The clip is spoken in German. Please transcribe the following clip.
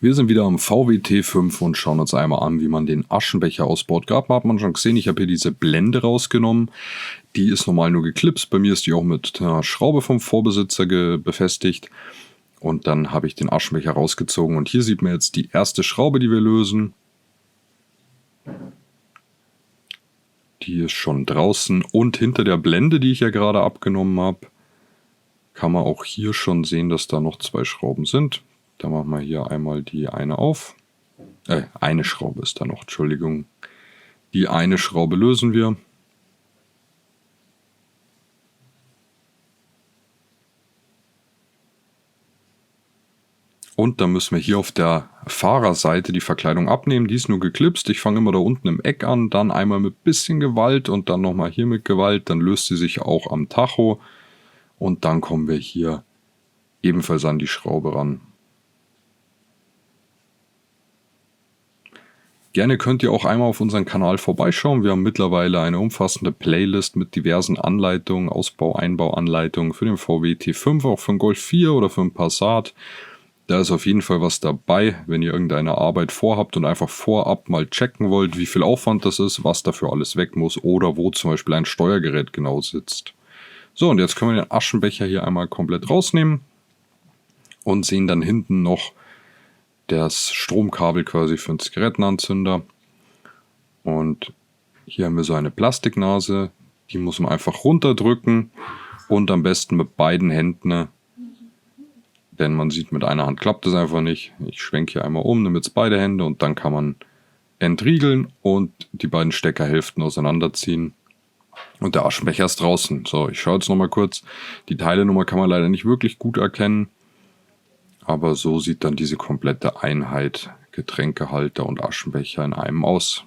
Wir sind wieder am VW T5 und schauen uns einmal an, wie man den Aschenbecher ausbaut. Gerade hat man schon gesehen, ich habe hier diese Blende rausgenommen. Die ist normal nur geklipst. Bei mir ist die auch mit einer Schraube vom Vorbesitzer befestigt. Und dann habe ich den Aschenbecher rausgezogen. Und hier sieht man jetzt die erste Schraube, die wir lösen. Die ist schon draußen. Und hinter der Blende, die ich ja gerade abgenommen habe, kann man auch hier schon sehen, dass da noch 2 Schrauben sind. Da machen wir hier einmal die eine auf. Eine Schraube ist da noch, Entschuldigung. Die eine Schraube lösen wir. Und dann müssen wir hier auf der Fahrerseite die Verkleidung abnehmen. Die ist nur geklipst. Ich fange immer da unten im Eck an, dann einmal mit bisschen Gewalt und dann nochmal hier mit Gewalt. Dann löst sie sich auch am Tacho. Und dann kommen wir hier ebenfalls an die Schraube ran. Gerne könnt ihr auch einmal auf unseren Kanal vorbeischauen. Wir haben mittlerweile eine umfassende Playlist mit diversen Anleitungen, Ausbau-, Einbauanleitungen für den VW T5, auch für den Golf 4 oder für den Passat. Da ist auf jeden Fall was dabei, wenn ihr irgendeine Arbeit vorhabt und einfach vorab mal checken wollt, wie viel Aufwand das ist, was dafür alles weg muss oder wo zum Beispiel ein Steuergerät genau sitzt. So, und jetzt können wir den Aschenbecher hier einmal komplett rausnehmen und sehen dann hinten noch das Stromkabel quasi für den Zigarettenanzünder. Und hier haben wir so eine Plastiknase, die muss man einfach runterdrücken und am besten mit beiden Händen, denn man sieht, mit einer Hand klappt das einfach nicht. Ich schwenke hier einmal um, nehme jetzt beide Hände und dann kann man entriegeln und die beiden Steckerhälften auseinanderziehen. Und der Aschenbecher ist draußen. So, ich schaue jetzt nochmal kurz. Die Teilenummer kann man leider nicht wirklich gut erkennen. Aber so sieht dann diese komplette Einheit Getränkehalter und Aschenbecher in einem aus.